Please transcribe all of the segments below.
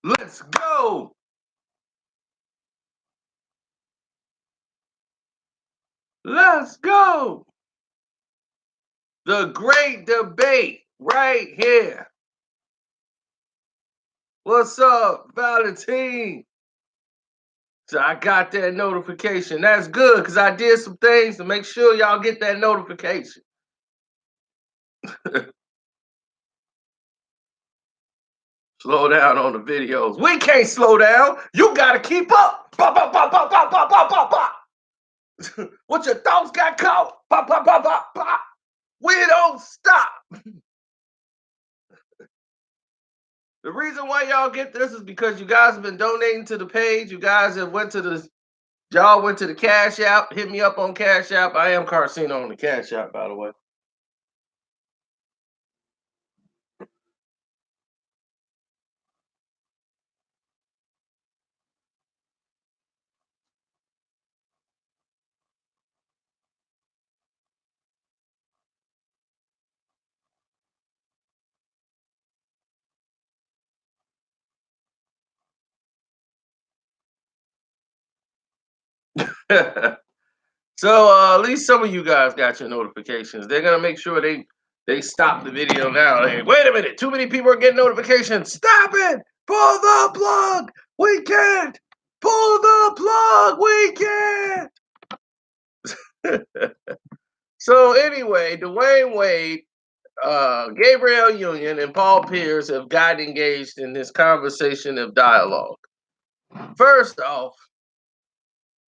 Let's go. Let's go. The great debate right here. What's up, Valentine? So I got that notification. That's good because I did some things to make sure y'all get that notification. Slow down on the videos. We can't slow down. You gotta keep up. Bah, bah, bah, bah, bah, bah, bah, bah, bah. What your thoughts got caught? Bah, bah, bah, bah, bah. We don't stop. The reason why y'all get this is because you guys have been donating to the page. You guys have went to the y'all went to the Cash App. Hit me up on Cash App. I am Carcino on the Cash App, by the way. So at least some of you guys got your notifications. They're gonna make sure they stop the video now. Hey, wait a minute, too many people are getting notifications. Stop it! Pull the plug! We can't! Pull the plug! We can't! So anyway, Dwayne Wade, Gabriel Union, and Paul Pierce have gotten engaged in this conversation of dialogue. First off,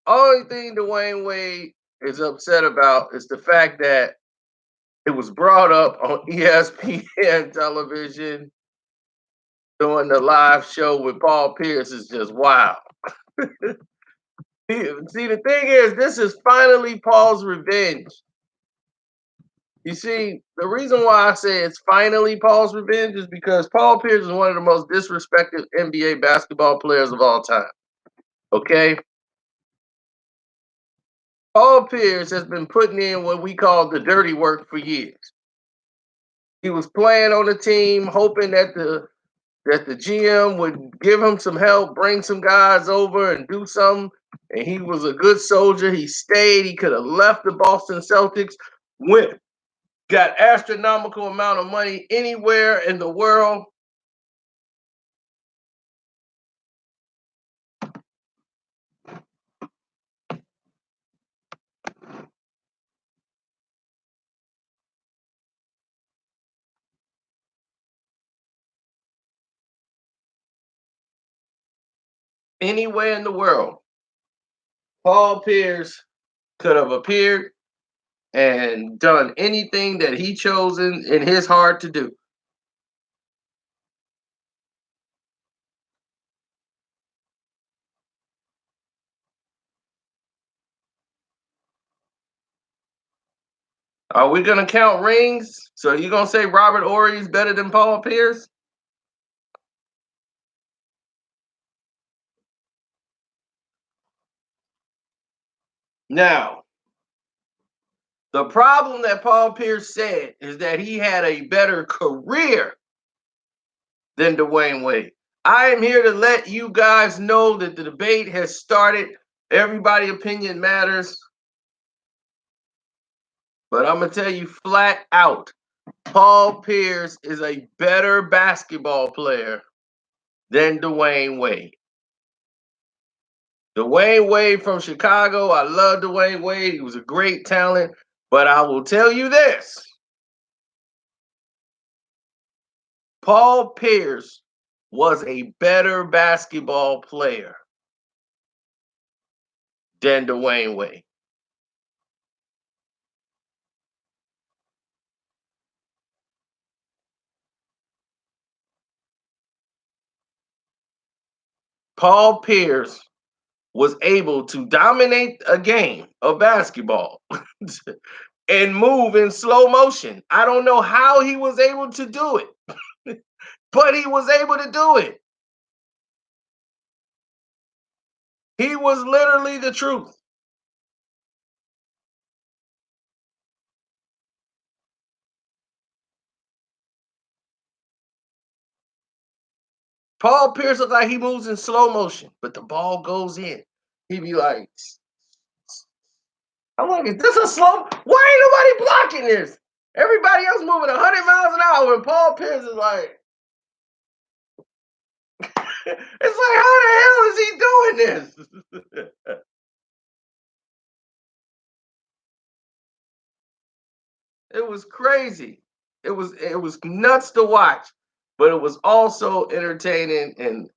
only thing Dwayne Wade is upset about is the fact that it was brought up on ESPN television doing the live show with Paul Pierce is just wow. See, the thing is, this is finally Paul's revenge. You see, the reason why I say it's finally Paul's revenge is because Paul Pierce is one of the most disrespected NBA basketball players of all time. Okay? Paul Pierce has been putting in what we call the dirty work for years. He was playing on the team, hoping that the GM would give him some help, bring some guys over and do something. And he was a good soldier. He stayed. He could have left the Boston Celtics, went, got astronomical amount of money anywhere in the world. Anywhere in the world. Paul Pierce could have appeared and done anything that he chose in his heart to do. Are we gonna count rings? So you gonna say Robert Horry is better than Paul Pierce? Now, the problem that Paul Pierce said is that he had a better career than Dwayne Wade. I am here to let you guys know that the debate has started. Everybody opinion matters. But I'm going to tell you flat out, Paul Pierce is a better basketball player than Dwayne Wade. Dwayne Wade from Chicago, I love Dwayne Wade. He was a great talent. But I will tell you this. Paul Pierce was a better basketball player than Dwayne Wade. Paul Pierce was able to dominate a game of basketball and move in slow motion. I don't know how he was able to do it, but he was able to do it. He was literally the truth. Paul Pierce looks like he moves in slow motion, but the ball goes in. He be like, I'm like, is this a slow? Why ain't nobody blocking this? Everybody else moving 100 miles an hour, and Paul Pierce is like, it's like, how the hell is he doing this? It was crazy. It was nuts to watch, but it was also entertaining and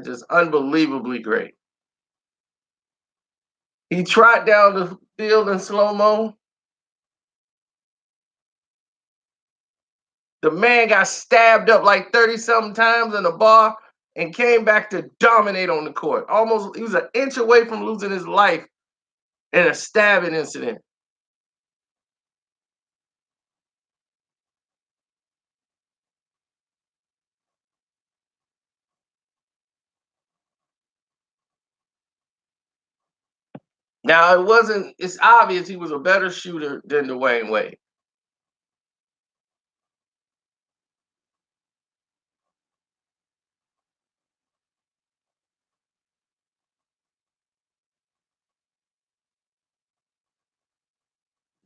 just unbelievably great. He trot down the field in slow mo. The man got stabbed up like 30 something times in the bar and came back to dominate on the court. Almost, he was an inch away from losing his life in a stabbing incident. Now, it's obvious he was a better shooter than Dwyane Wade.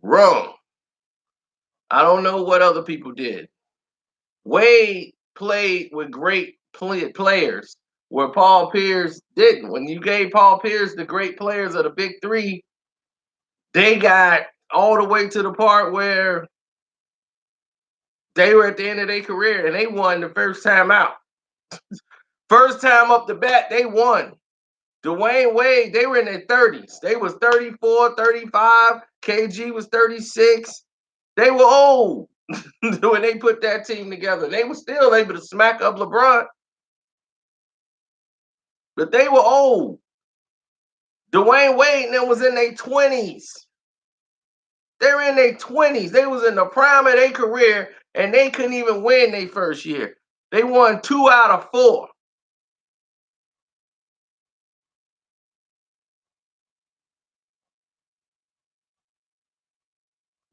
Wrong. I don't know what other people did. Wade played with great players where Paul Pierce didn't. When you gave Paul Pierce the great players of the big three, they got all the way to the part where they were at the end of their career and they won the first time out. First time up the bat, they won. Dwyane Wade, they were in their 30s. They was 34, 35. KG was 36. They were old when they put that team together. They were still able to smack up LeBron, but they were old. Dwyane Wade and them was in their 20s. They were in their 20s. They was in the prime of their career, and they couldn't even win their first year. They won 2 out of 4.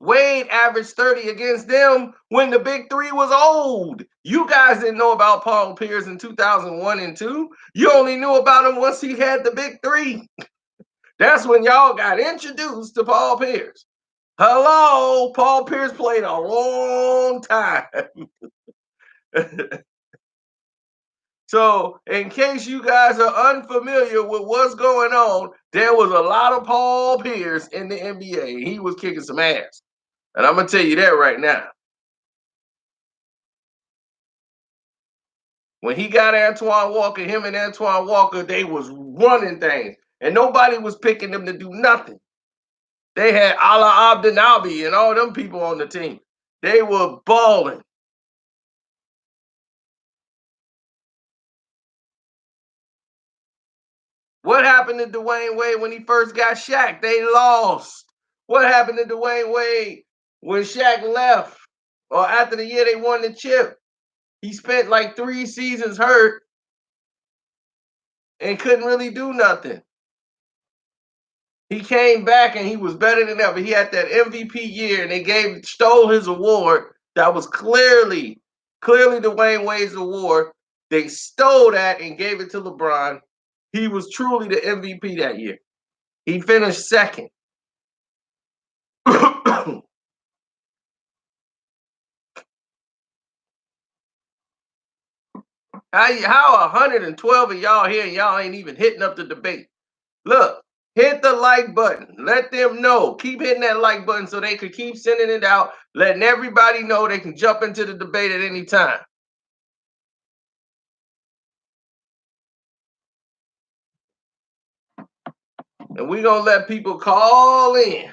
Wade averaged 30 against them when the big three was old. You guys didn't know about Paul Pierce in 2001 and 2. You only knew about him once he had the big three. That's when y'all got introduced to Paul Pierce. Hello, Paul Pierce played a long time. So, in case you guys are unfamiliar with what's going on, there was a lot of Paul Pierce in the NBA. He was kicking some ass. And I'm going to tell you that right now. When he got Antoine Walker, him and Antoine Walker, they was running things. And nobody was picking them to do nothing. They had Ala Abdenabi and all them people on the team. They were balling. What happened to Dwyane Wade when he first got Shaq? They lost. What happened to Dwyane Wade when Shaq left or after the year they won the chip? He spent like 3 seasons hurt and couldn't really do nothing. He came back and he was better than ever. He had that MVP year and they stole his award. That was clearly Dwyane Wade's award. They stole that and gave it to LeBron. He was truly the MVP that year. He finished second. How 112 of y'all here and y'all ain't even hitting up the debate? Look, hit the like button. Let them know. Keep hitting that like button so they could keep sending it out, letting everybody know they can jump into the debate at any time. And we're going to let people call in.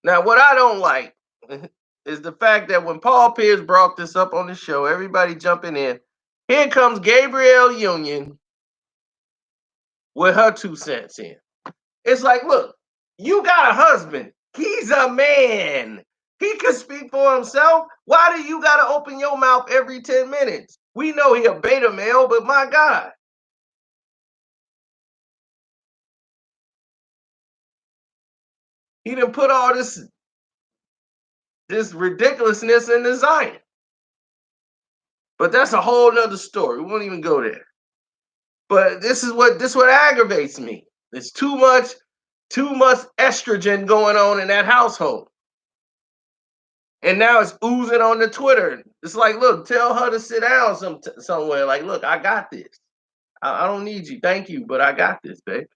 Now, what I don't like is the fact that when Paul Pierce brought this up on the show, everybody jumping in. Here comes Gabrielle Union with her 2 cents in. It's like, look, you got a husband. He's a man. He can speak for himself. Why do you got to open your mouth every 10 minutes? We know he a beta male, but my God. He done put all this this ridiculousness in the Zion. But that's a whole nother story. We won't even go there. But this what aggravates me. It's too much estrogen going on in that household. And now it's oozing on the Twitter. It's like, look, tell her to sit down somewhere. Like, look, I got this. I don't need you. Thank you, but I got this, babe.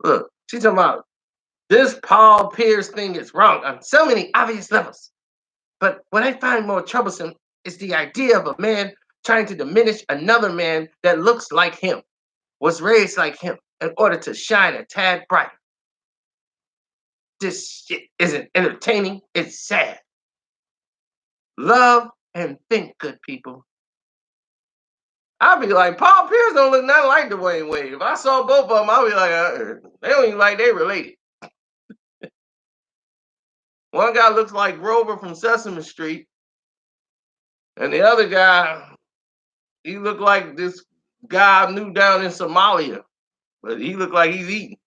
Look, she's talking about this Paul Pierce thing is wrong on so many obvious levels. But what I find more troublesome is the idea of a man trying to diminish another man that looks like him, was raised like him, in order to shine a tad brighter. This shit isn't entertaining, it's sad. Love and think, good people. I'd be like, Paul Pierce don't look nothing like Dwyane Wade. If I saw both of them, I'd be like, they don't even like they related. One guy looks like Grover from Sesame Street, and the other guy, he looked like this guy I knew down in Somalia, but he looked like he's eating.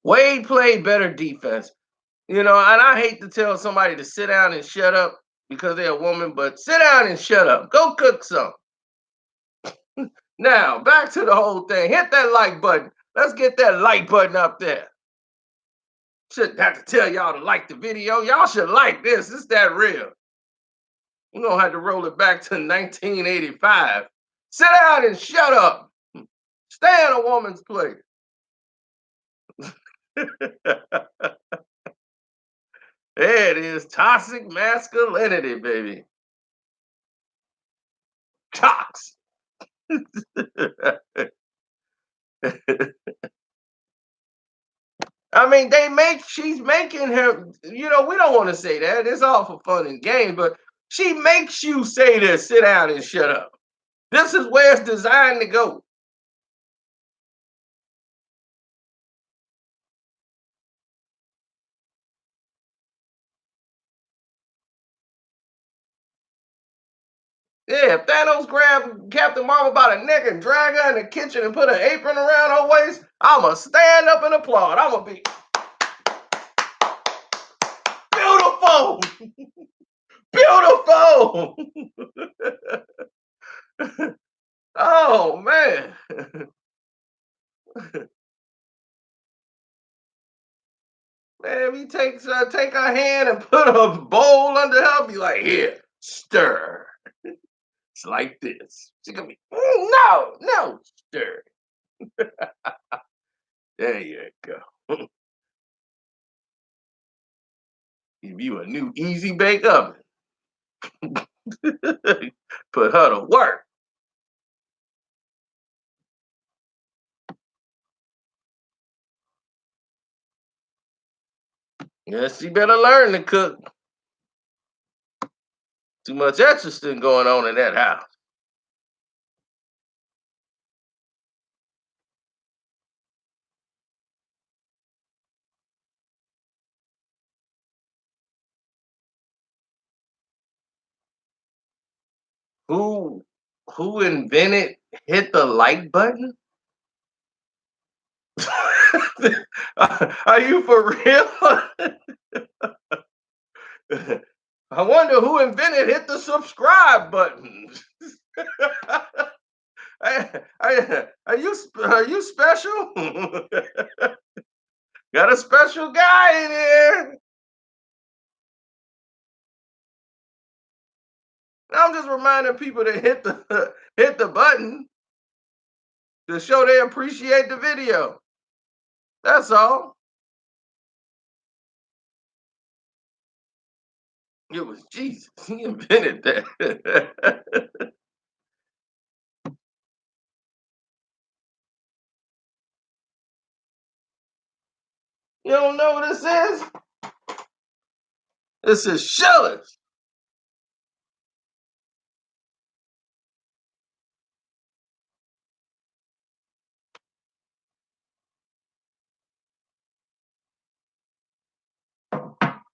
Wade played better defense. And I hate to tell somebody to sit down and shut up because they're a woman, but sit down and shut up. Go cook some. Now, back to the whole thing. Hit that like button. Let's get that like button up there. Shouldn't have to tell y'all to like the video. Y'all should like this. It's that real. We're going to have to roll it back to 1985. Sit down and shut up. Stay in a woman's place. There it is. Toxic masculinity, baby. Tox. I mean, she's making her, we don't want to say that. It's all for fun and games, but she makes you say this, sit down and shut up. This is where it's designed to go. Yeah, if Thanos grabbed Captain Marvel by the neck and drag her in the kitchen and put an apron around her waist, I'ma stand up and applaud. I'ma be beautiful. Beautiful. Oh man. Man, we take her hand and put a bowl under her, be like, here, stir. It's like this. She gonna be, no, no, stir. There you go. Give you a new easy bake oven. Put her to work. Yes, she better learn to cook. Too much extra going on in that house. Who who invented hit the like button? Are you for real? I wonder who invented hit the subscribe button. Are you special? Got a special guy in here. I'm just reminding people to hit the hit the button to show they appreciate the video. That's all. It was Jesus. He invented that. You don't know what this is? This is Shillers.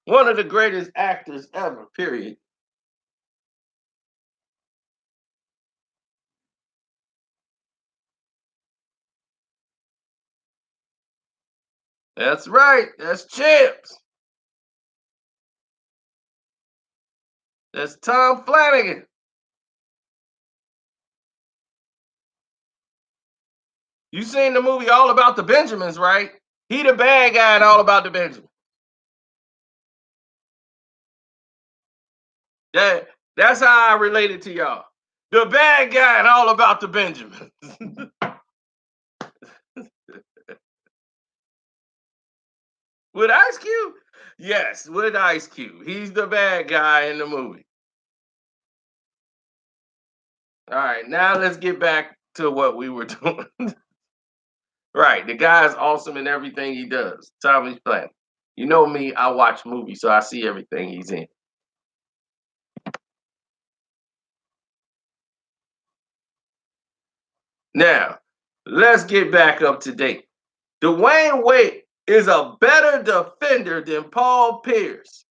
One of the greatest actors ever, period. That's right. That's Chips. That's Tom Flanagan. You seen the movie All About the Benjamins, right? He the bad guy in All About the Benjamins. That's how I related to y'all. The bad guy in All About the Benjamins. With Ice Cube? Yes, with Ice Cube. He's the bad guy in the movie. All right, now let's get back to what we were doing. Right, the guy's awesome in everything he does. Tommy Platt. You know me, I watch movies, so I see everything he's in. Now, let's get back up to date. Dwayne Wade is a better defender than Paul Pierce.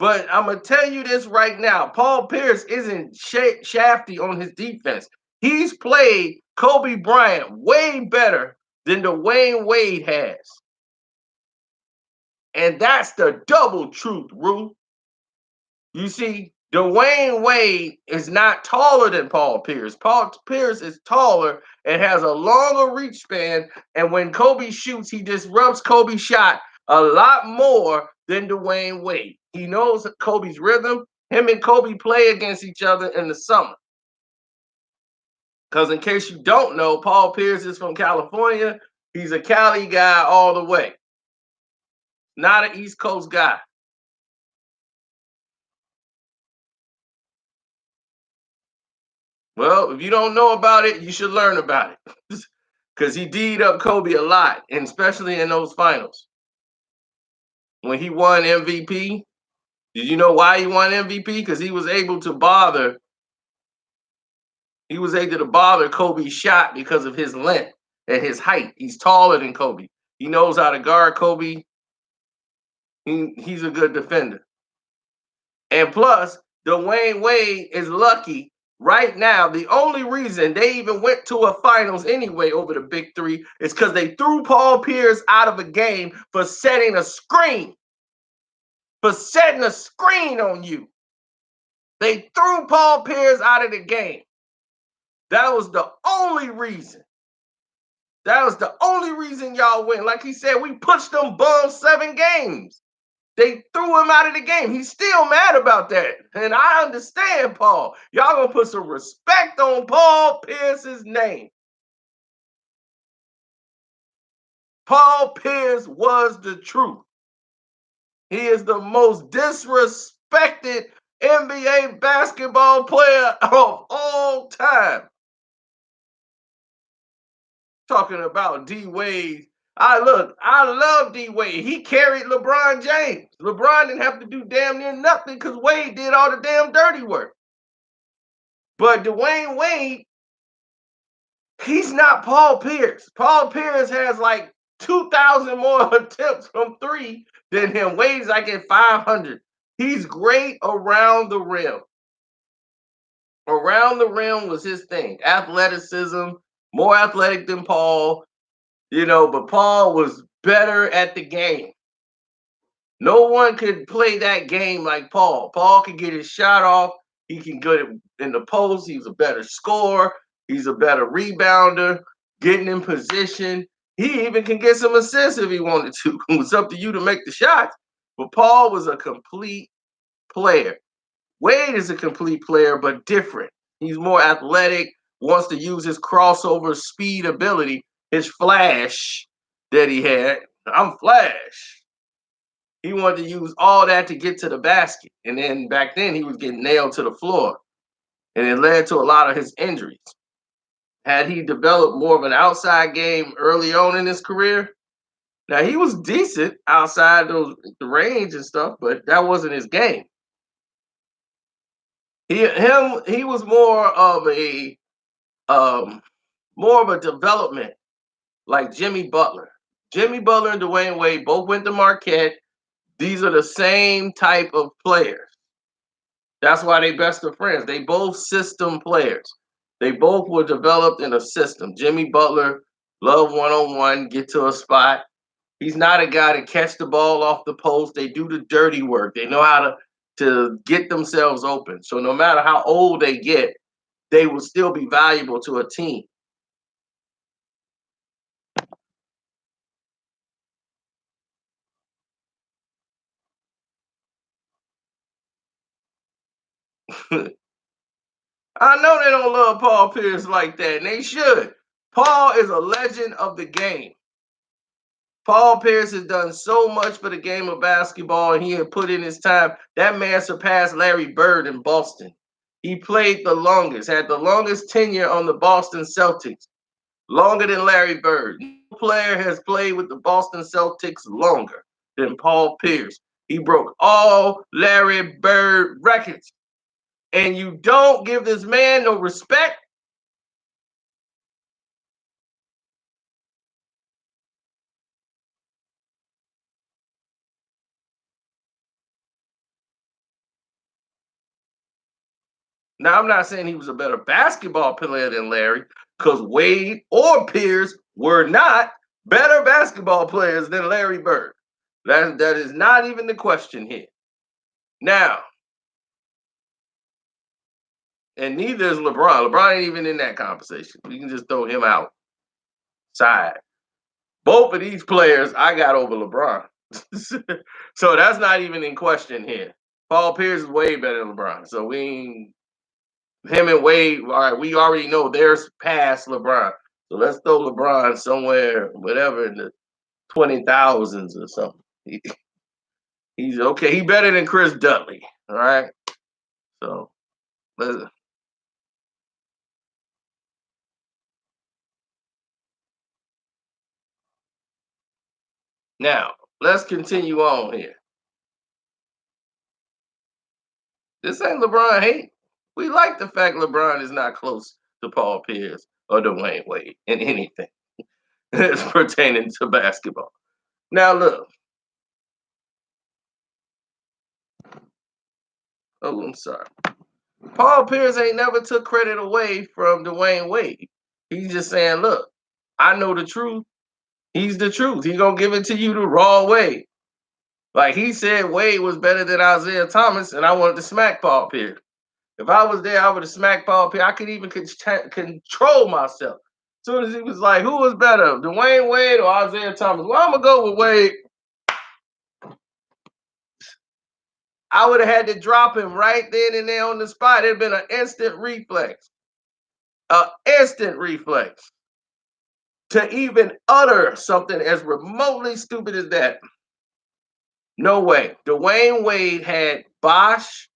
But I'm going to tell you this right now. Paul Pierce isn't shafty on his defense. He's played Kobe Bryant way better than Dwayne Wade has. And that's the double truth, Rue. You see, Dwayne Wade is not taller than Paul Pierce. Paul Pierce is taller and has a longer reach span. And when Kobe shoots, he disrupts Kobe's shot a lot more than Dwayne Wade. He knows Kobe's rhythm. Him and Kobe play against each other in the summer. Because in case you don't know, Paul Pierce is from California. He's a Cali guy all the way, not an East Coast guy. Well, if you don't know about it, you should learn about it. Because he D'd up Kobe a lot, and especially in those finals. When he won MVP, did you know why he won MVP? Because he was able to bother Kobe's shot because of his length and his height. He's taller than Kobe. He knows how to guard Kobe. He's a good defender. And plus, Dwayne Wade is lucky right now. The only reason they even went to a finals anyway over the big three is because they threw Paul Pierce out of a game for setting a screen. For setting a screen on you. They threw Paul Pierce out of the game. That was the only reason. That was the only reason y'all win. Like he said, we pushed them bums 7 games. They threw him out of the game. He's still mad about that. And I understand, Paul. Y'all gonna put some respect on Paul Pierce's name. Paul Pierce was the truth. He is the most disrespected NBA basketball player of all time. Talking about D Wade. I love D Wade. He carried LeBron James. LeBron didn't have to do damn near nothing because Wade did all the damn dirty work. But Dwayne Wade, he's not Paul Pierce. Paul Pierce has like 2,000 more attempts from 3 than him. Wade's like at 500. He's great around the rim. Around the rim was his thing. Athleticism, more athletic than Paul. But Paul was better at the game. No one could play that game like Paul. Paul could get his shot off. He can get it in the post. He's a better scorer. He's a better rebounder, getting in position. He even can get some assists if he wanted to. It's up to you to make the shots. But Paul was a complete player. Wade is a complete player, but different. He's more athletic, wants to use his crossover speed ability, his flash that he had. I'm Flash. He wanted to use all that to get to the basket. And then back then he was getting nailed to the floor. And it led to a lot of his injuries. Had he developed more of an outside game early on in his career, now he was decent outside the range and stuff, but that wasn't his game. He was more of a development like Jimmy Butler. Jimmy Butler and Dwayne Wade both went to Marquette. These are the same type of players. That's why they best of friends. They both system players. They both were developed in a system. Jimmy Butler, love one-on-one, get to a spot. He's not a guy to catch the ball off the post. They do the dirty work. They know how to get themselves open. So no matter how old they get, they will still be valuable to a team. I know they don't love Paul Pierce like that, and they should. Paul is a legend of the game. Paul Pierce has done so much for the game of basketball, and he had put in his time. That man surpassed Larry Bird in Boston. He played the longest, had the longest tenure on the Boston Celtics, longer than Larry Bird. No player has played with the Boston Celtics longer than Paul Pierce. He broke all Larry Bird records. And you don't give this man no respect. Now, I'm not saying he was a better basketball player than Larry, because Wade or Pierce were not better basketball players than Larry Bird. That is not even the question here. Now, and neither is LeBron. LeBron ain't even in that conversation. We can just throw him outside. Both of these players I got over LeBron. So that's not even in question here. Paul Pierce is way better than LeBron. So we ain't him and Wade, all right, we already know they're past LeBron. So let's throw LeBron somewhere, whatever, in the 20,000s or something. He's okay. He better than Chris Dudley. All right. So let's, now let's continue on here. This ain't LeBron hate. We like the fact LeBron is not close to Paul Pierce or Dwyane Wade in anything that's pertaining to basketball. Now look. Oh, I'm sorry. Paul Pierce ain't never took credit away from Dwyane Wade. He's just saying, look, I know the truth. He's the truth. He gonna give it to you the raw way. Like he said, Wade was better than Isaiah Thomas, and I wanted to smack Paul Pierce. If I was there, I would have smacked Paul Pierce. I could even control myself. As soon as he was like, who was better, Dwyane Wade or Isaiah Thomas? Well, I'm gonna go with Wade. I would have had to drop him right then and there on the spot. It'd been an instant reflex. An instant reflex to even utter something as remotely stupid as that. No way. Dwyane Wade had Bosh.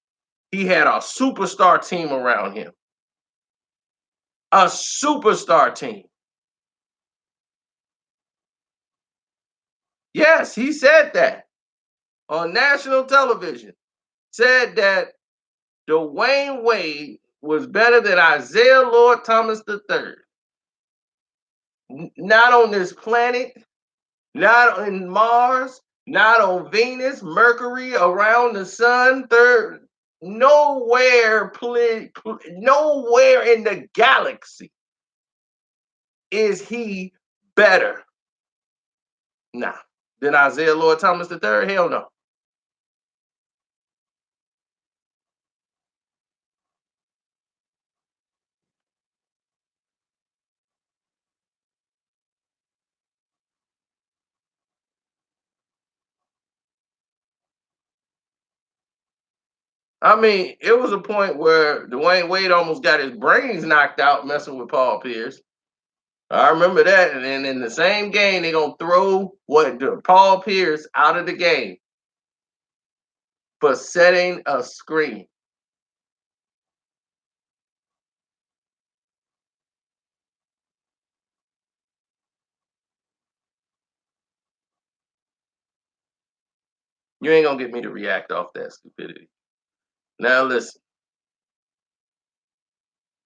He had a superstar team around him. A superstar team. Yes, he said that on national television. Said that Dwyane Wade was better than Isaiah Lord Thomas III. Not on this planet, not on Mars, not on Venus, Mercury, around the sun, third, nowhere, nowhere in the galaxy is he better. Nah, than Isaiah Lord Thomas III? Hell no. I mean, it was a point where Dwyane Wade almost got his brains knocked out messing with Paul Pierce. I remember that. And then in the same game, they're gonna throw Paul Pierce out of the game for setting a screen. You ain't gonna get me to react off that stupidity. Now listen,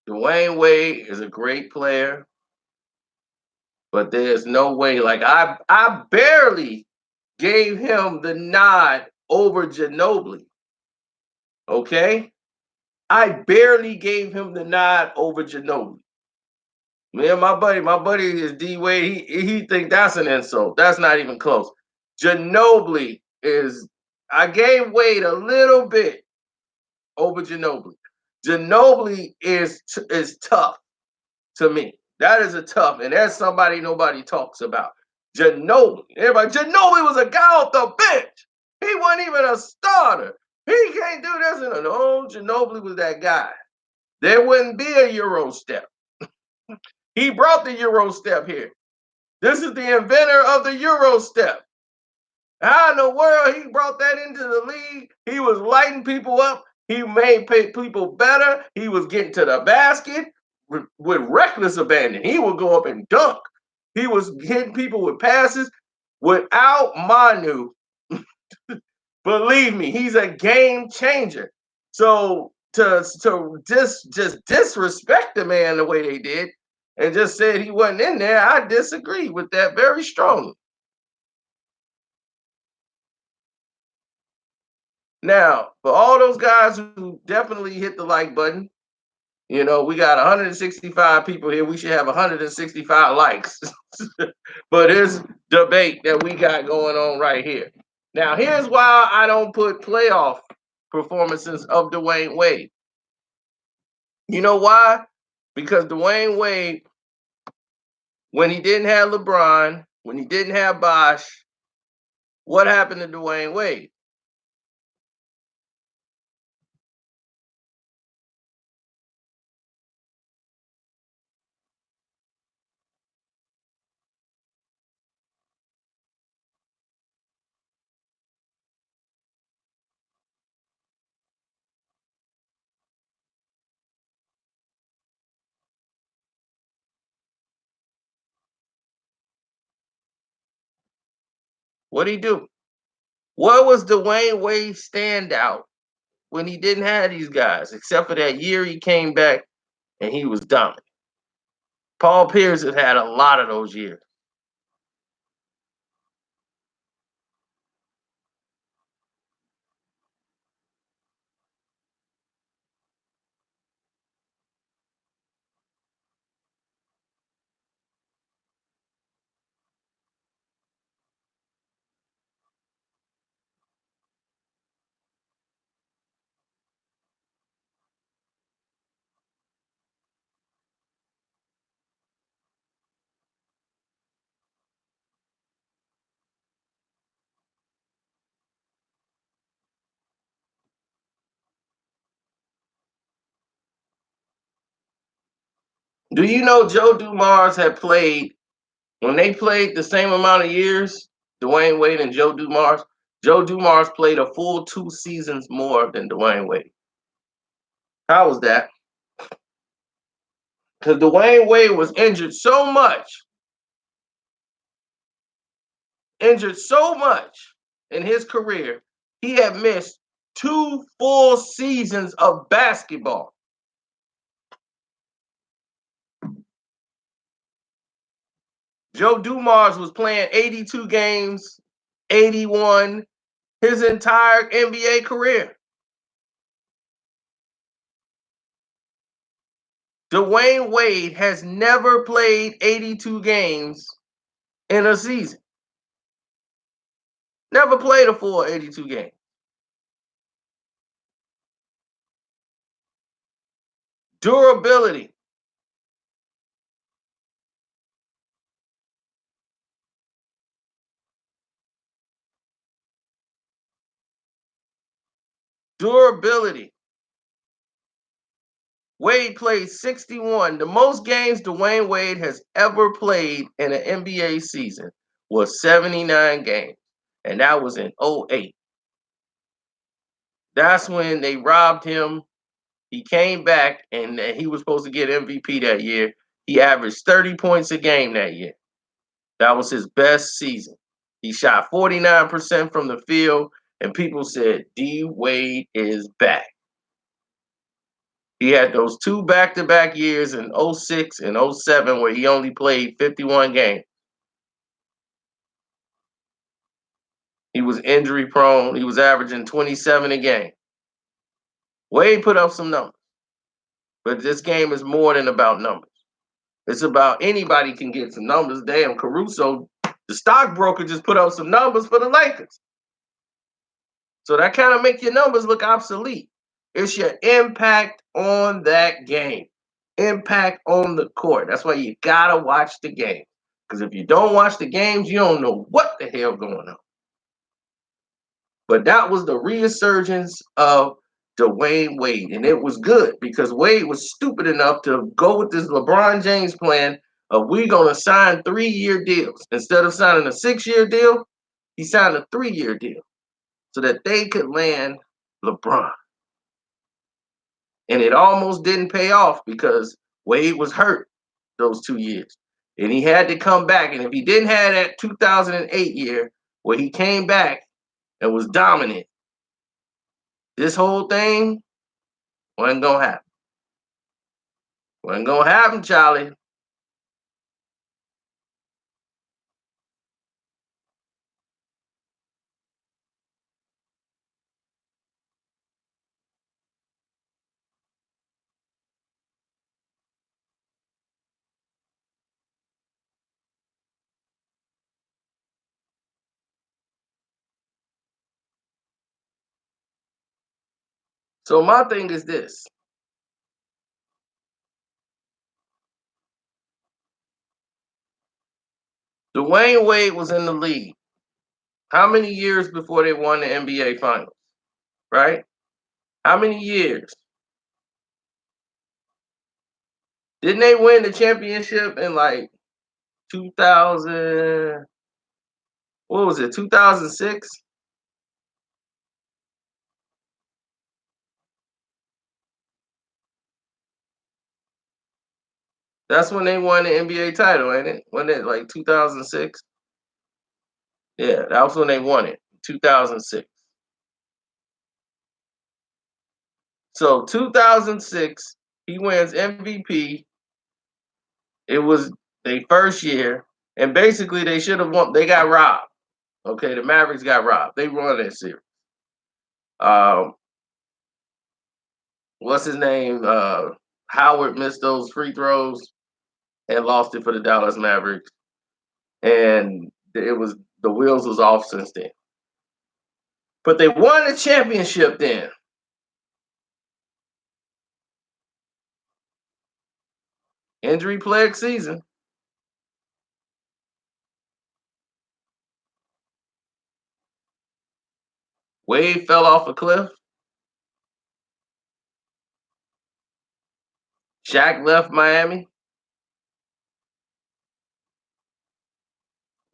Dwyane Wade is a great player, but there's no way. Like I barely gave him the nod over Ginobili. Okay? I barely gave him the nod over Ginobili. Man, my buddy is D Wade. He think that's an insult. That's not even close. Ginobili is. I gave Wade a little bit over Ginobili. Ginobili is tough to me. That is a tough, and that's somebody nobody talks about. Ginobili. Everybody, Ginobili was a guy off the bench. He wasn't even a starter. He can't do this. And no, Ginobili was that guy. There wouldn't be a Euro step. He brought the Euro step here. This is the inventor of the Euro step. How in the world he brought that into the league? He was lighting people up. He made people better. He was getting to the basket with reckless abandon. He would go up and dunk. He was hitting people with passes. Without Manu, believe me, he's a game changer. So to just disrespect the man the way they did and just said he wasn't in there, I disagree with that very strongly. Now, for all those guys who definitely hit the like button, we got 165 people here. We should have 165 likes. But here's debate that we got going on right here. Now, here's why I don't put playoff performances of Dwyane Wade. You know why? Because Dwyane Wade, when he didn't have LeBron, when he didn't have Bosh, what happened to Dwyane Wade? What did he do? What was Dwyane Wade's standout when he didn't have these guys, except for that year he came back and he was dominant? Paul Pierce has had a lot of those years. Do you know Joe Dumars had played when they played the same amount of years, Dwyane Wade and Joe Dumars? Joe Dumars played a full 2 seasons more than Dwyane Wade. How was that? Because Dwyane Wade was injured so much in his career, he had missed 2 full seasons of basketball. Joe Dumars was playing 82 games, 81, his entire NBA career. Dwyane Wade has never played 82 games in a season. Never played a full 82 games. Durability. Durability. Wade played 61. The most games Dwyane Wade has ever played in an NBA season was 79 games. And that was in '08. That's when they robbed him. He came back and he was supposed to get MVP that year. He averaged 30 points a game that year. That was his best season. He shot 49% from the field, and people said, D Wade is back. He had those 2 back-to-back years in '06 and '07 where he only played 51 games. He was injury prone. He was averaging 27 a game. Wade put up some numbers, but this game is more than about numbers. It's about anybody can get some numbers. Damn, Caruso, the stockbroker, just put up some numbers for the Lakers. So that kind of make your numbers look obsolete. It's your impact on that game, impact on the court. That's why you gotta watch the game. Because if you don't watch the games, you don't know what the hell going on. But that was the resurgence of Dwyane Wade, and it was good because Wade was stupid enough to go with this LeBron James plan of we gonna sign 3-year deals instead of signing a 6-year deal. He signed a 3-year deal so that they could land LeBron. And it almost didn't pay off because Wade was hurt those 2 years. And he had to come back. And if he didn't have that 2008 year where he came back and was dominant, this whole thing wasn't going to happen. Wasn't going to happen, Charlie. So my thing is this. Dwyane Wade was in the league. How many years before they won the NBA Finals? Right? How many years? Didn't they win the championship in like 2000? What was it? 2006? That's when they won the NBA title, ain't it? Wasn't it like 2006? Yeah, that was when they won it, 2006. So 2006, he wins MVP. It was their first year, and basically they should have won. They got robbed. Okay, the Mavericks got robbed. They won that series. Um, what's his name? Howard missed those free throws and lost it for the Dallas Mavericks, and it was the wheels was off since then. But they won the championship then. Injury plagued season. Wade fell off a cliff. Shaq left Miami.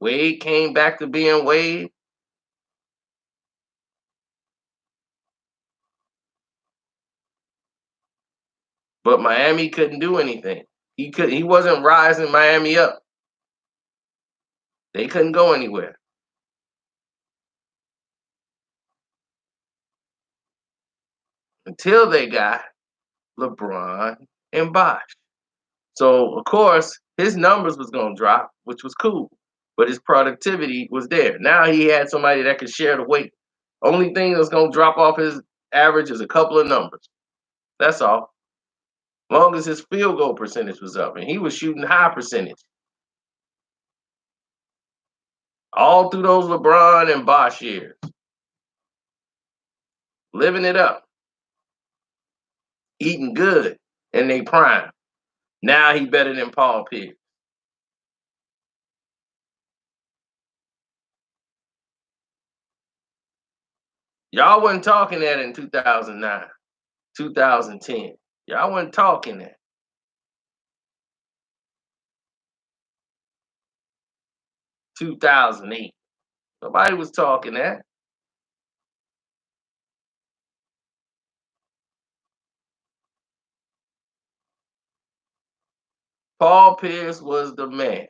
Wade came back to being Wade. But Miami couldn't do anything. He wasn't rising Miami up. They couldn't go anywhere until they got LeBron and Bosh. So of course his numbers was gonna drop, which was cool. But his productivity was there. Now he had somebody that could share the weight. Only thing that's gonna drop off his average is a couple of numbers. That's all. Long as his field goal percentage was up, and he was shooting high percentage all through those LeBron and Bosh years, living it up, eating good in their prime. Now he better than Paul Pierce. Y'all wasn't talking that in 2009, 2010. Y'all wasn't talking that. 2008. Nobody was talking that. Paul Pierce was the man.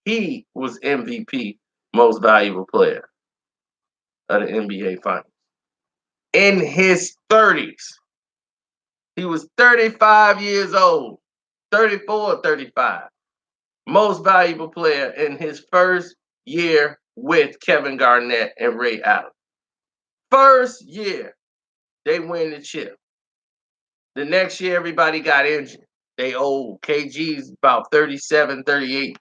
He was MVP, most valuable player of the NBA Finals. In his 30s. He was 35 years old, 34, 35. most valuable player in his first year with Kevin Garnett and Ray Allen. First year, they win the chip. The next year, everybody got injured. They old. KG's about 37, 38.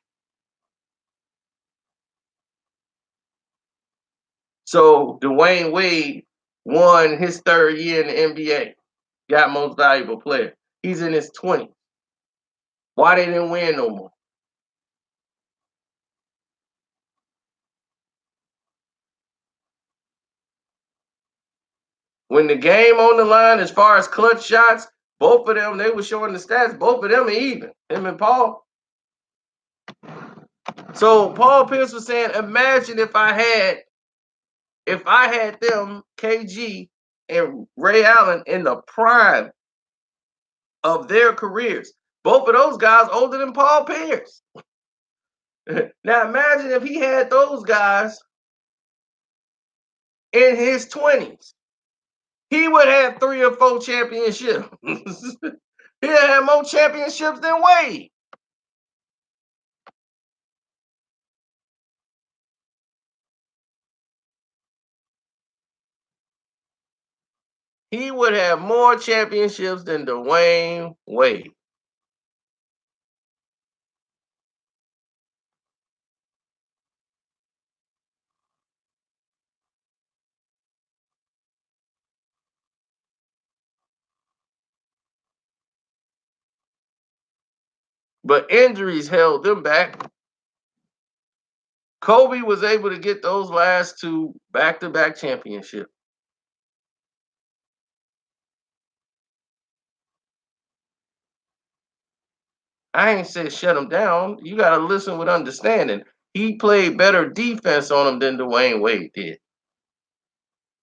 So Dwyane Wade won his third year in the NBA, got most valuable player. He's in his 20s. Why they didn't win no more? When the game on the line, as far as clutch shots, both of them, they were showing the stats, both of them are even, him and Paul. So Paul Pierce was saying, imagine if I had them, KG and Ray Allen in the prime of their careers. Both of those guys older than Paul Pierce. Now imagine if he had those guys in his 20s. He would have 3 or 4 championships. He'd have more championships than Wade. He would have more championships than Dwyane Wade. But injuries held them back. Kobe was able to get those last 2 back-to-back championships. I ain't said shut him down. You got to listen with understanding. He played better defense on him than Dwyane Wade did.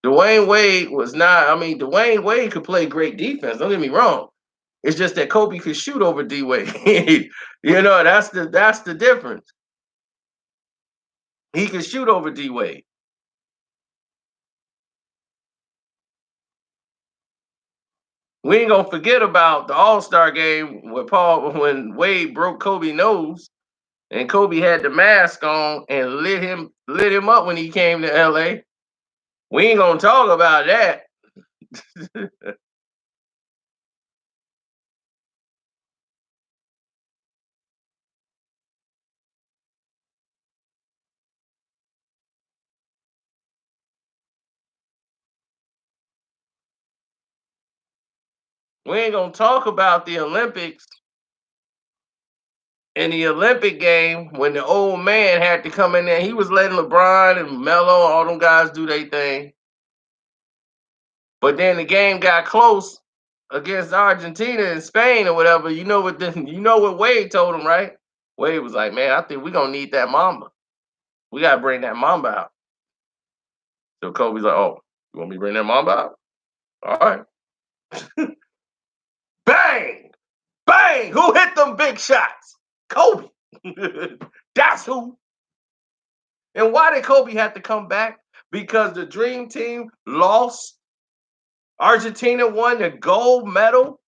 Dwyane Wade was not, I mean, Dwyane Wade could play great defense. Don't get me wrong. It's just that Kobe could shoot over D Wade. That's the difference. He could shoot over D Wade. We ain't gonna forget about the All-Star game when Wade broke Kobe's nose and Kobe had the mask on and lit him up when he came to LA. We ain't gonna talk about that. We ain't gonna talk about the Olympics in the Olympic game when the old man had to come in there. He was letting LeBron and Melo and all them guys do their thing. But then the game got close against Argentina and Spain or whatever. You know what Wade told him, right? Wade was like, man, I think we're gonna need that Mamba. We gotta bring that Mamba out. So Kobe's like, oh, you want me to bring that Mamba out? All right. Bang! Bang! Who hit them big shots? Kobe. That's who. And why did Kobe have to come back? Because the Dream Team lost. Argentina won the gold medal.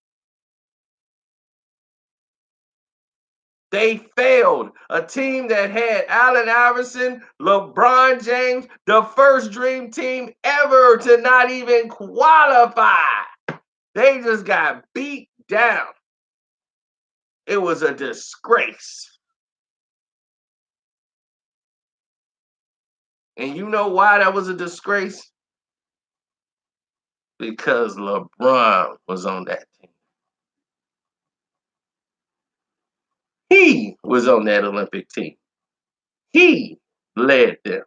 They failed. A team that had Allen Iverson, LeBron James, the first Dream Team ever to not even qualify. They just got beat down. It was a disgrace. And you know why that was a disgrace? Because LeBron was on that team. He was on that Olympic team. He led them.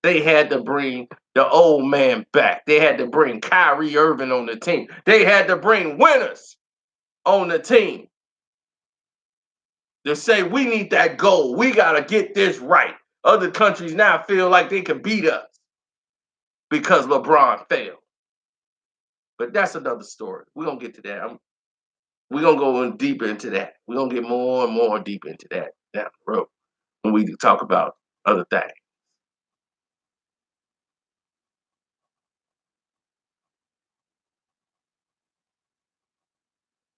They had to bring the old man back. They had to bring Kyrie Irving on the team. They had to bring winners on the team to say, we need that goal. We got to get this right. Other countries now feel like they can beat us because LeBron failed. But that's another story. We're going to get to that. We're going to go in deeper into that. We're going to get more and more deep into that down the road when we talk about other things.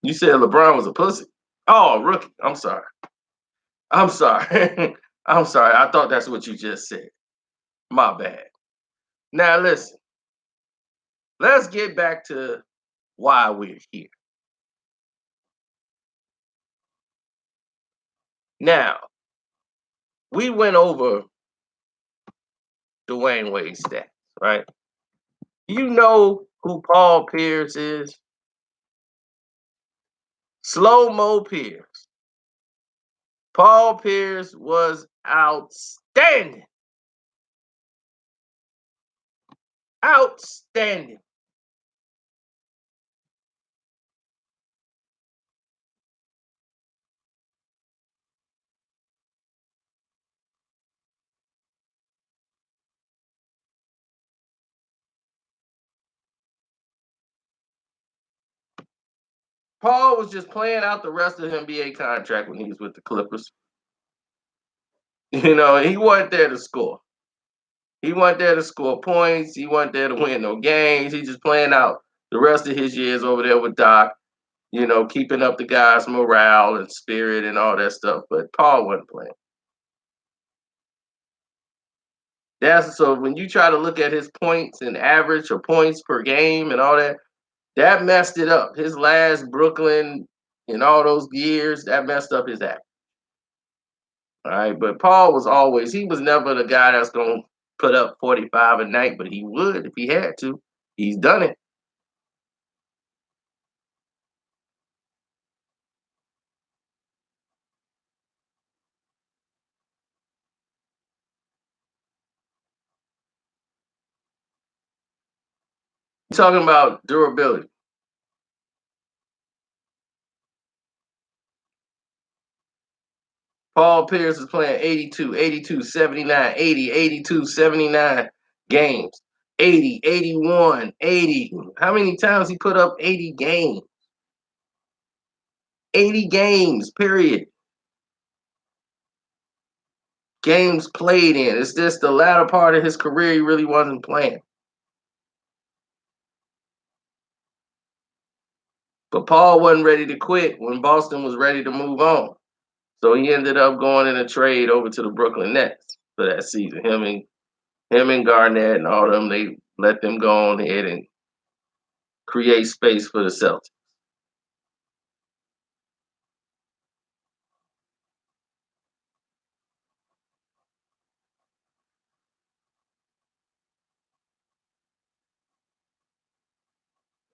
You said LeBron was a pussy. Oh, rookie. I'm sorry. I'm sorry. I'm sorry. I thought that's what you just said. My bad. Now listen, let's get back to why we're here. Now, we went over Dwayne Wade's stats, right? You know who Paul Pierce is? Slow Mo Pierce. Paul Pierce was outstanding. Outstanding. Paul was just playing out the rest of the NBA contract when he was with the Clippers. He wasn't there to score. He wasn't there to score points. He wasn't there to win no games. He just playing out the rest of his years over there with Doc, keeping up the guys' morale and spirit and all that stuff. But Paul wasn't playing. That's so when you try to look at his points and average or points per game and all that, that messed it up. His last Brooklyn in all those years, that messed up his average. All right. But Paul was always, he was never the guy that's going to put up 45 a night, but he would if he had to. He's done it. Talking about durability. Paul Pierce is playing 82, 82, 79, 80, 82, 79 games. 80, 81, 80. How many times he put up 80 games? 80 games, period. Games played in. It's just the latter part of his career he really wasn't playing. But Paul wasn't ready to quit when Boston was ready to move on. So he ended up going in a trade over to the Brooklyn Nets for that season. Him and Garnett and all of them, they let them go on ahead and create space for the Celtics.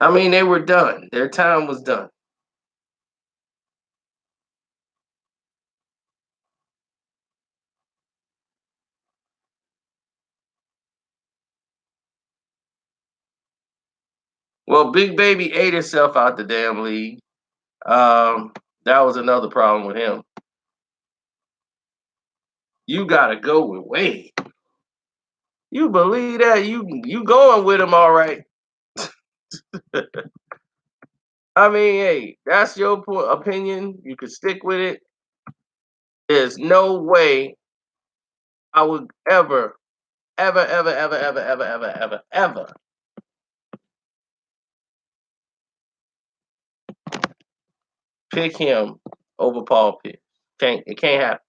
I mean, they were done. Their time was done. Well, Big Baby ate himself out the damn league. Um, that was another problem with him. You gotta go with Wade. You believe that? You going with him all right. I mean, hey, that's your opinion. You can stick with it. There's no way I would ever, ever, ever, ever, ever, ever, ever, ever, ever pick him over Paul Pierce. It can't happen.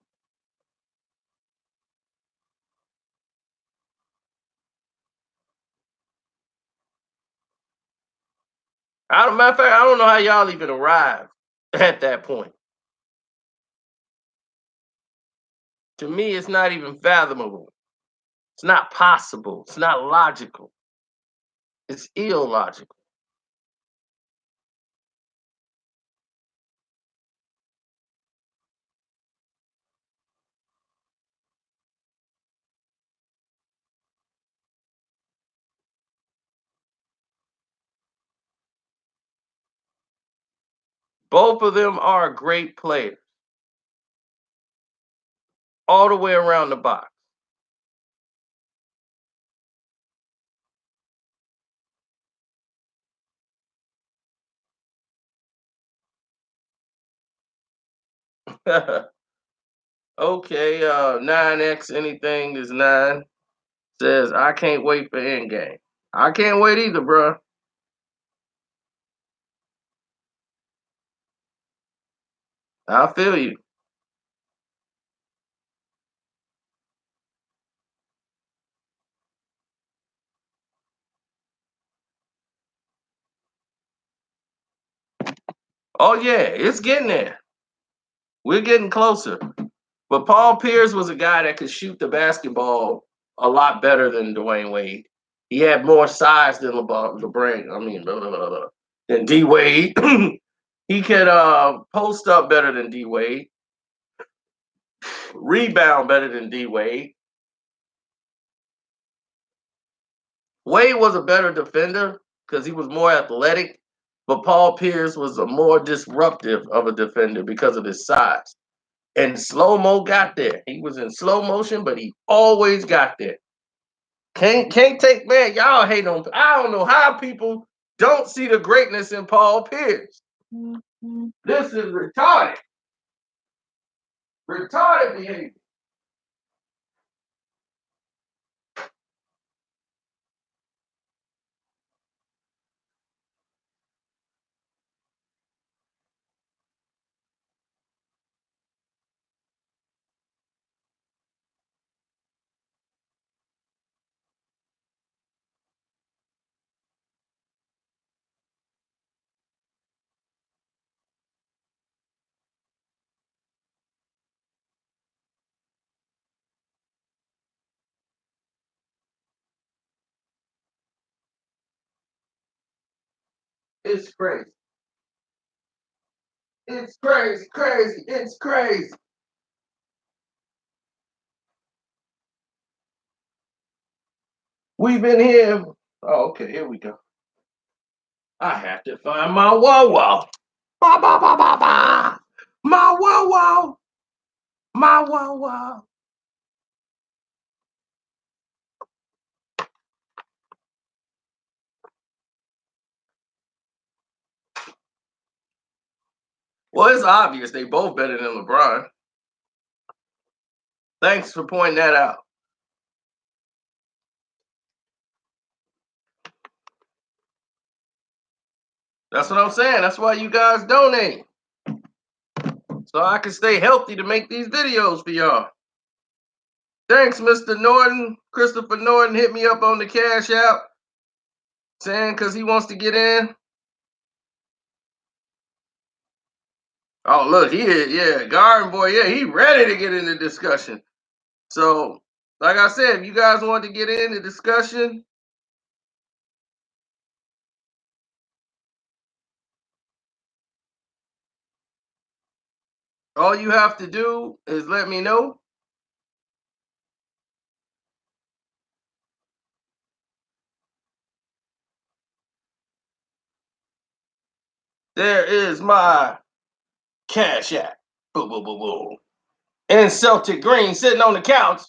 Matter of fact, I don't know how y'all even arrived at that point. To me, it's not even fathomable. It's not possible. It's not logical. It's illogical. Both of them are great players all the way around the box. Okay, 9x anything is 9 says I can't wait for Endgame. I can't wait either, bro. I feel you. Oh yeah, it's getting there. We're getting closer. But Paul Pierce was a guy that could shoot the basketball a lot better than Dwyane Wade. He had more size than LeBron. Than D Wade. He could post up better than D Wade, rebound better than D Wade. Wade was a better defender because he was more athletic, but Paul Pierce was a more disruptive of a defender because of his size. And slow mo got there. He was in slow motion, but he always got there. Can't take, man. Y'all hate on. I don't know how people don't see the greatness in Paul Pierce. This is retarded. Retarded behavior. It's crazy. It's crazy, crazy. It's crazy. We've been here. Oh, okay. Here we go. I have to find my wow. Ba ba ba ba ba. My wow. My wow. Well, it's obvious they both better than LeBron. Thanks for pointing that out. That's what I'm saying. That's why you guys donate. So I can stay healthy to make these videos for y'all. Thanks, Mr. Norton. Christopher Norton hit me up on the Cash App saying because he wants to get in. Oh, look, he is, yeah, Garden Boy, yeah, he ready to get in the discussion. So, like I said, if you guys want to get in the discussion, all you have to do is let me know. There is my Cash App. Boom, boom, boom, boom. And Celtic Green sitting on the couch.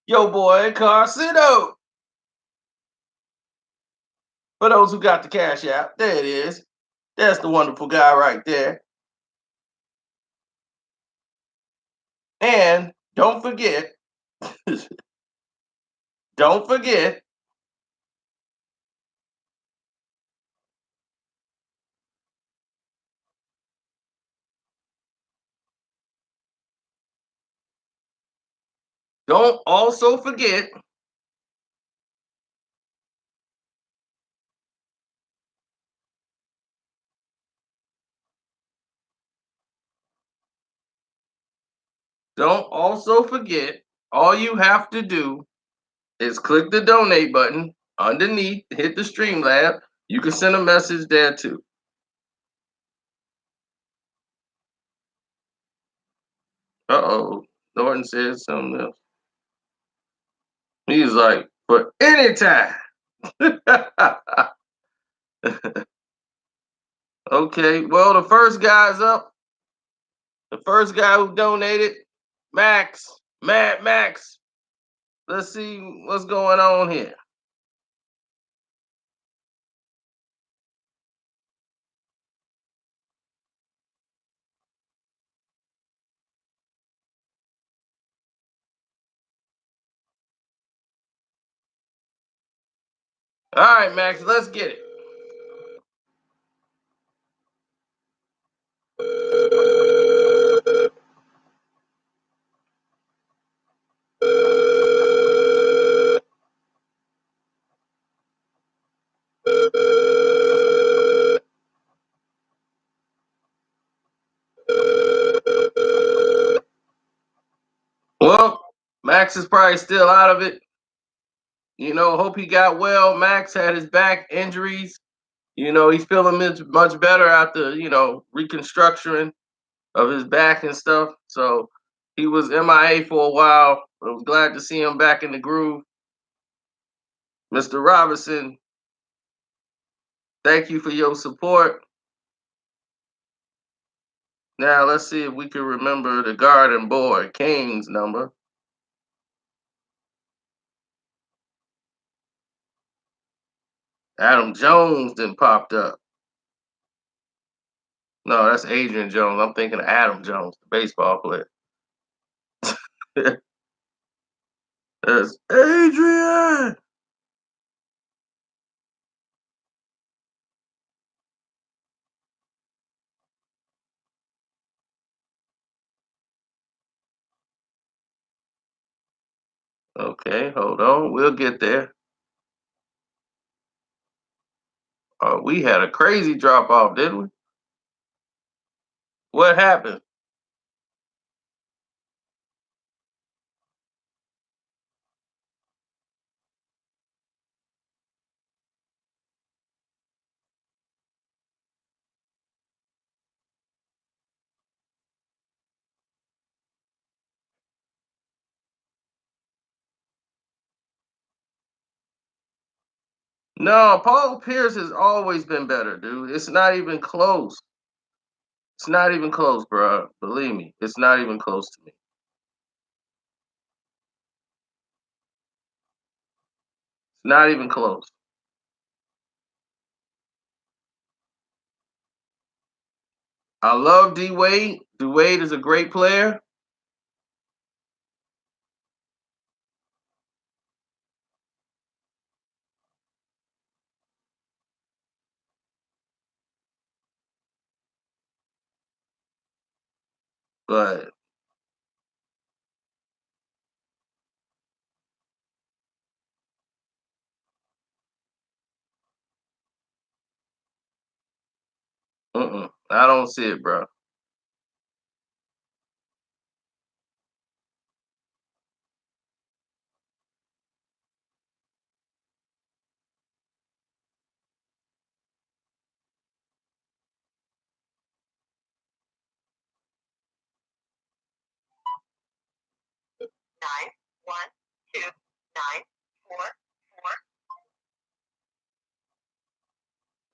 Yo, boy, Carcino. For those who got the Cash App, there it is. That's the wonderful guy right there. And don't forget, don't forget, don't also forget, don't also forget, all you have to do is click the donate button underneath, hit the Streamlab. You can send a message there too. Uh-oh. Norton said something else. He's like, for any time. Okay, well, the first guy's up. The first guy who donated, Max, Mad Max. Let's see what's going on here. All right, Max, let's get it. Max is probably still out of it. Hope he got well. Max had his back injuries. He's feeling much better after, reconstruction of his back and stuff. So he was MIA for a while. I was glad to see him back in the groove. Mr. Robinson, thank you for your support. Now let's see if we can remember the Garden Boy King's number. Adam Jones then popped up. No, that's Adrian Jones. I'm thinking of Adam Jones, the baseball player. That's Adrian. Okay, hold on. We'll get there. We had a crazy drop off, didn't we? What happened? No, Paul Pierce has always been better, dude. It's not even close. It's not even close, bro. Believe me, it's not even close to me. It's not even close. I love D Wade. D Wade is a great player, but I don't see it, bro.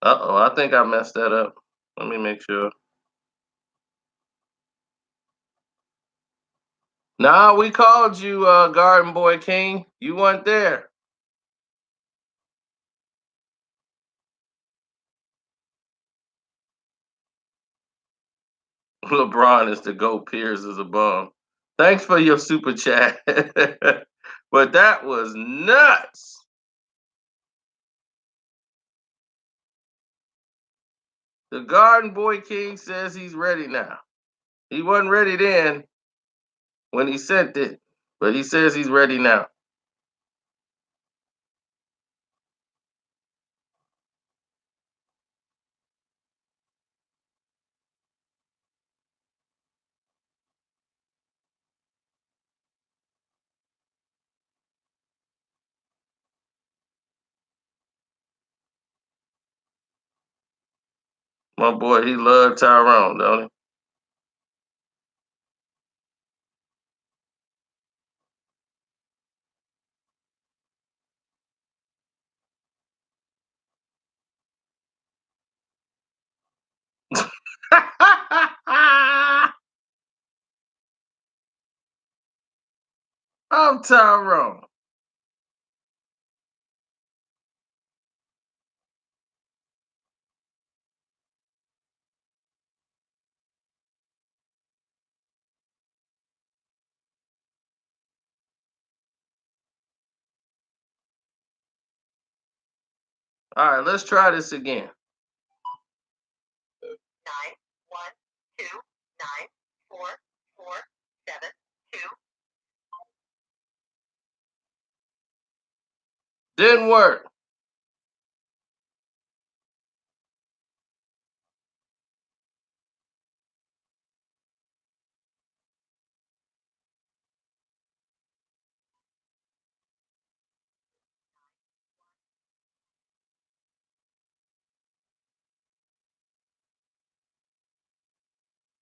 Uh-oh, I think I messed that up. Let me make sure. Nah, we called you Garden Boy King. You weren't there. LeBron is the GOAT, Pierce is a bum. Thanks for your super chat. But that was nuts. The Garden Boy King says he's ready now. He wasn't ready then when he sent it, but he says he's ready now. My boy, he loved Tyrone, don't he? I'm Tyrone. All right, let's try this again. Didn't work.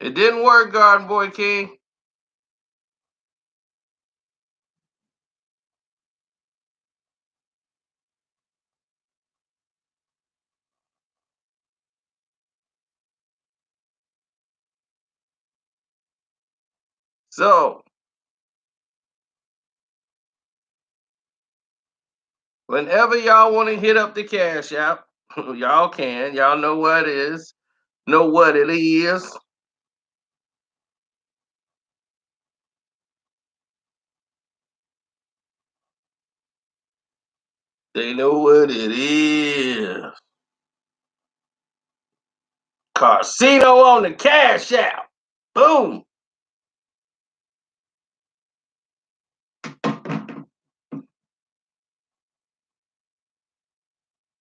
It didn't work, Garden Boy King. So, whenever y'all want to hit up the Cash App, y'all can. Y'all know what it is. Know what it is. They know what it is. Casino on the Cash App. Boom.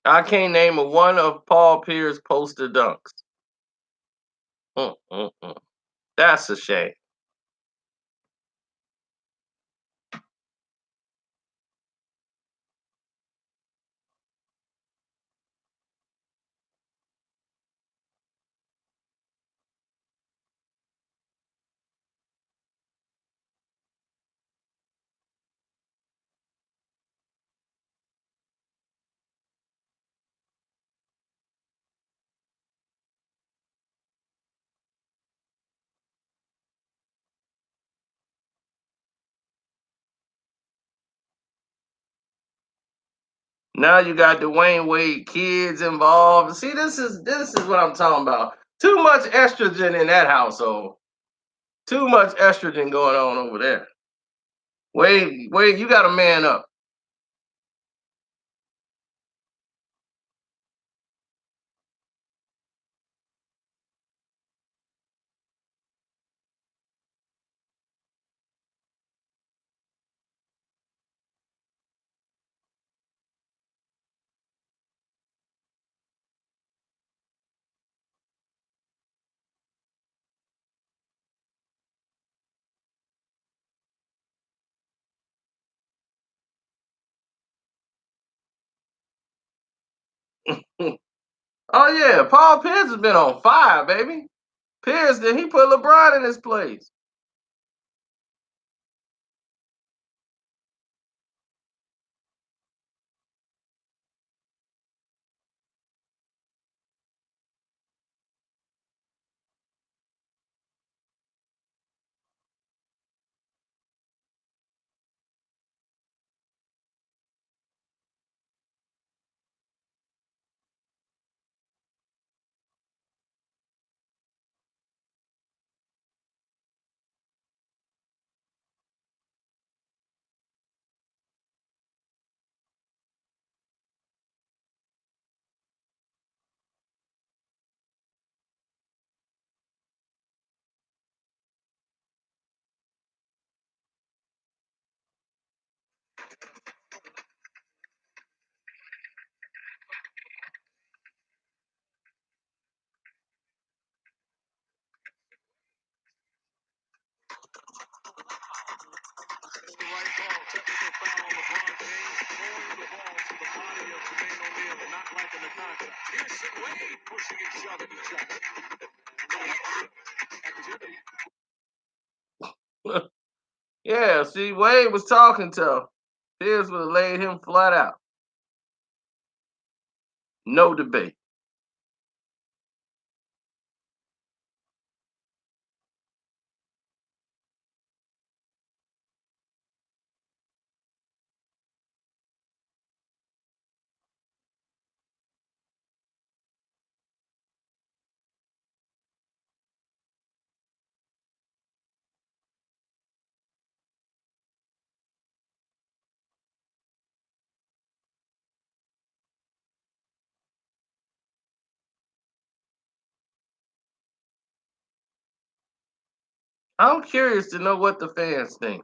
I can't name a one of Paul Pierce poster dunks. Mm-mm-mm. That's a shame. Now you got Dwayne Wade kids involved. See, this is what I'm talking about. Too much estrogen in that household. Too much estrogen going on over there. Wade, you got to man up. Oh yeah, Paul Pierce has been on fire, baby. Pierce, did he put LeBron in his place? Yeah, see, Wade was talking to him. Pierce would have laid him flat out. No debate. I'm curious to know what the fans think.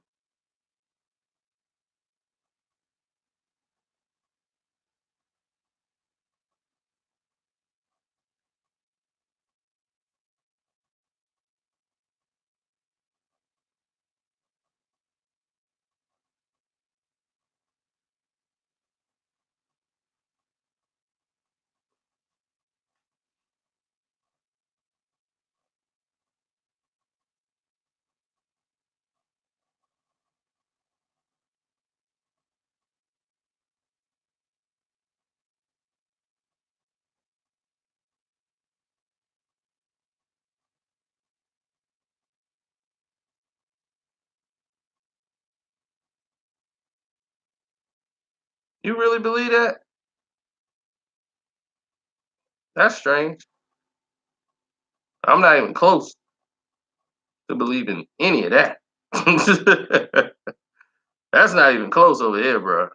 You really believe that? That's strange. I'm not even close to believing any of that. That's not even close over here, bro.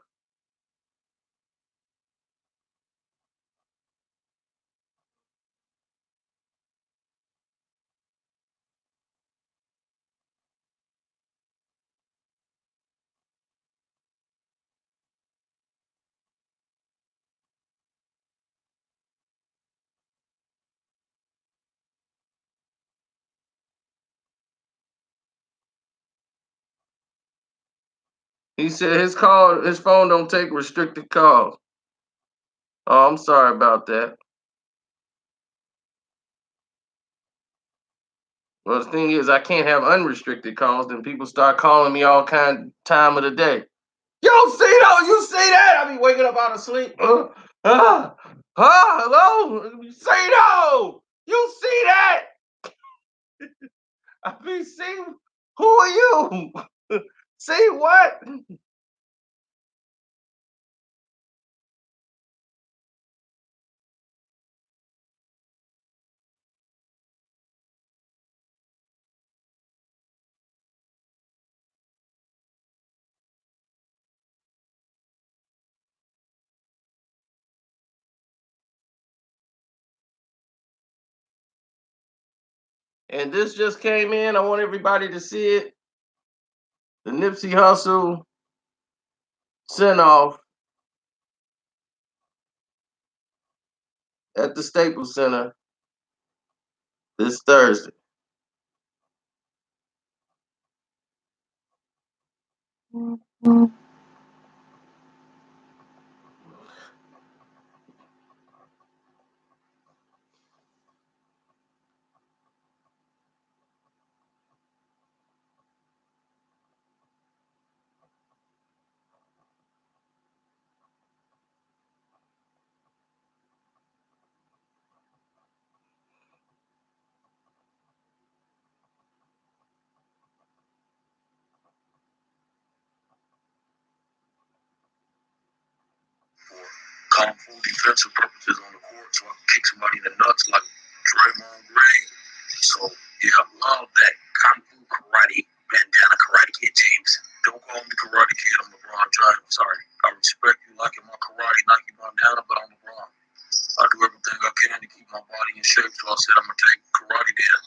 He said his phone don't take restricted calls. Oh, I'm sorry about that. Well, the thing is, I can't have unrestricted calls. Then people start calling me all kind of time of the day. Yo, Cito, you see that? I be waking up out of sleep. Hello, Cito, you see that? I be see. Who are you? See what? And this just came in. I want everybody to see it. The Nipsey Hussle sent off at the Staples Center this Thursday. Kung Fu defensive purposes on the court, so I can kick somebody in the nuts like Draymond Green. So yeah, love that Kung Fu karate bandana karate kid, James. Don't call me karate kid. I'm LeBron James. Sorry, I respect you liking my karate Nike bandana, but I'm LeBron. I do everything I can to keep my body in shape. So I said I'm gonna take karate then.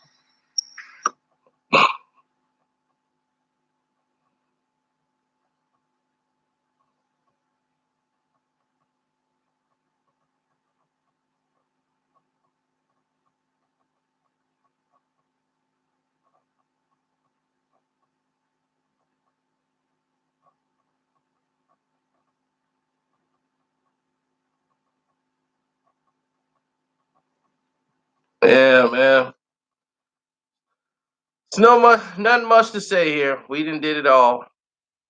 Yeah, man. It's nothing much to say here. We done did it all.